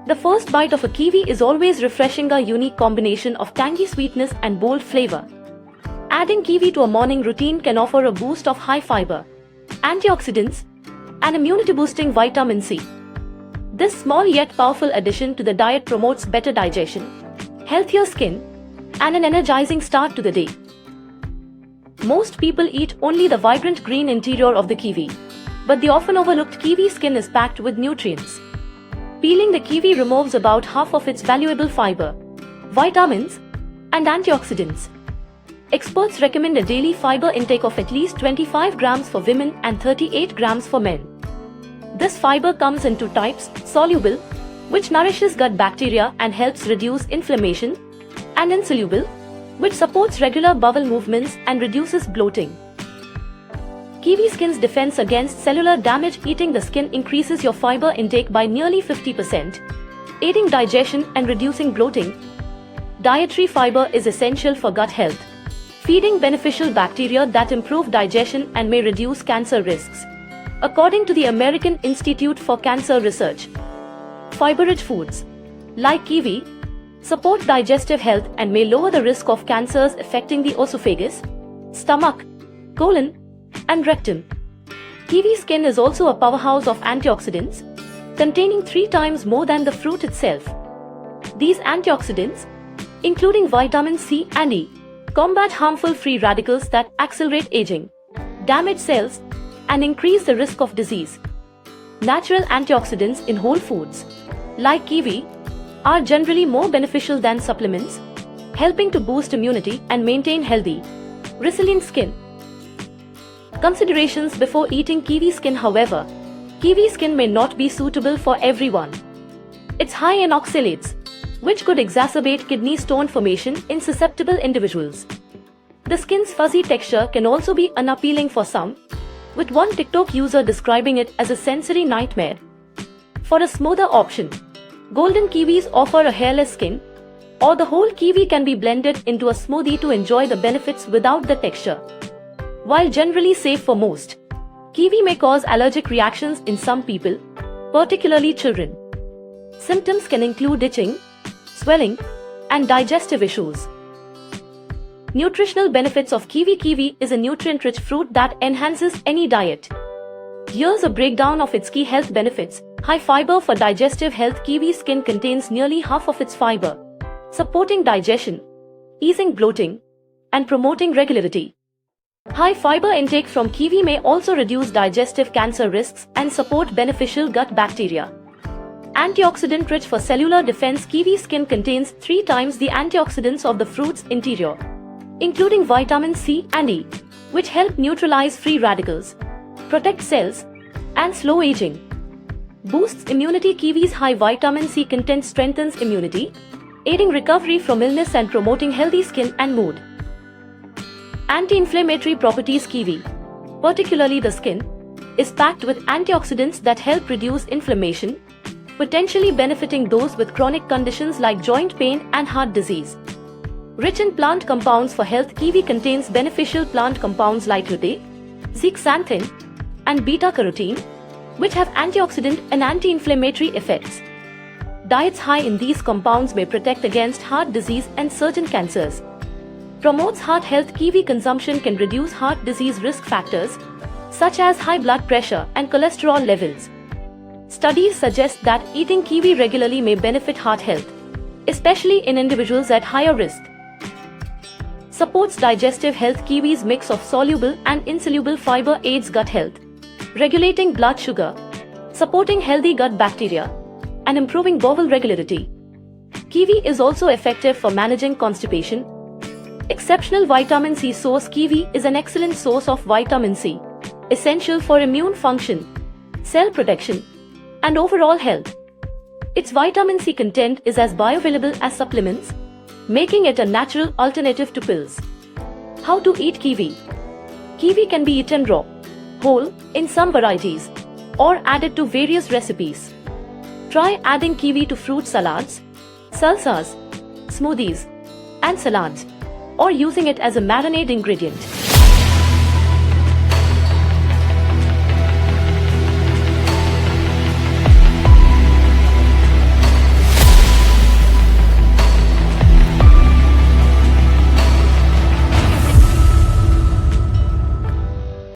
The first bite of a kiwi is always refreshing, a unique combination of tangy sweetness and bold flavor. Adding kiwi to a morning routine can offer a boost of high fiber, antioxidants, and immunity-boosting vitamin C. This small yet powerful addition to the diet promotes better digestion, healthier skin, and an energizing start to the day. Most people eat only the vibrant green interior of the kiwi, but the often overlooked kiwi skin is packed with nutrients. Peeling the kiwi removes about half of its valuable fiber, vitamins, and antioxidants. Experts recommend a daily fiber intake of at least 25 grams for women and 38 grams for men. This fiber comes in two types: soluble, which nourishes gut bacteria and helps reduce inflammation, and insoluble, which supports regular bowel movements and reduces bloating. Kiwi skin's defense against cellular damage. Eating the skin increases your fiber intake by nearly 50%, aiding digestion and reducing bloating. Dietary fiber is essential for gut health, feeding beneficial bacteria that improve digestion and may reduce cancer risks. According to the American Institute for Cancer Research, fiber-rich foods, like kiwi, support digestive health and may lower the risk of cancers affecting the esophagus, stomach, colon, and rectum. Kiwi skin is also a powerhouse of antioxidants, containing 3 times more than the fruit itself. These antioxidants, including vitamin C and E, combat harmful free radicals that accelerate aging, damage cells, and increase the risk of disease. Natural antioxidants in whole foods, like kiwi, are generally more beneficial than supplements, helping to boost immunity and maintain healthy, resilient skin. Considerations before eating kiwi skin. However, kiwi skin may not be suitable for everyone. It's high in oxalates, which could exacerbate kidney stone formation in susceptible individuals. The skin's fuzzy texture can also be unappealing for some, with one TikTok user describing it as a sensory nightmare. For a smoother option, golden kiwis offer a hairless skin, or the whole kiwi can be blended into a smoothie to enjoy the benefits without the texture. While generally safe for most, kiwi may cause allergic reactions in some people, particularly children. Symptoms can include itching, swelling, and digestive issues. Nutritional benefits of kiwi. Kiwi is a nutrient-rich fruit that enhances any diet. Here's a breakdown of its key health benefits. High fiber for digestive health. Kiwi skin contains nearly half of its fiber, supporting digestion, easing bloating, and promoting regularity. High fiber intake from kiwi may also reduce digestive cancer risks and support beneficial gut bacteria. Antioxidant rich for cellular defense. Kiwi skin contains 3 times the antioxidants of the fruit's interior, including vitamin C and E, which help neutralize free radicals, protect cells, and slow aging. Boosts immunity. Kiwi's high vitamin C content strengthens immunity, aiding recovery from illness and promoting healthy skin and mood. Anti-inflammatory properties. Kiwi, particularly the skin, is packed with antioxidants that help reduce inflammation, potentially benefiting those with chronic conditions like joint pain and heart disease. Rich in plant compounds for health. Kiwi contains beneficial plant compounds like lutein, zeaxanthin, and beta-carotene, which have antioxidant and anti-inflammatory effects. Diets high in these compounds may protect against heart disease and certain cancers. Promotes heart health. Kiwi consumption can reduce heart disease risk factors, such as high blood pressure and cholesterol levels. Studies suggest that eating kiwi regularly may benefit heart health, especially in individuals at higher risk. Supports digestive health. Kiwi's mix of soluble and insoluble fiber aids gut health, regulating blood sugar, supporting healthy gut bacteria, and improving bowel regularity. Kiwi is also effective for managing constipation. Exceptional vitamin C source. Kiwi is an excellent source of vitamin C, essential for immune function, cell protection, and overall health. Its vitamin C content is as bioavailable as supplements, making it a natural alternative to pills. How to eat kiwi? Kiwi can be eaten raw, whole, in some varieties, or added to various recipes. Try adding kiwi to fruit salads, salsas, smoothies, and salads, or using it as a marinade ingredient.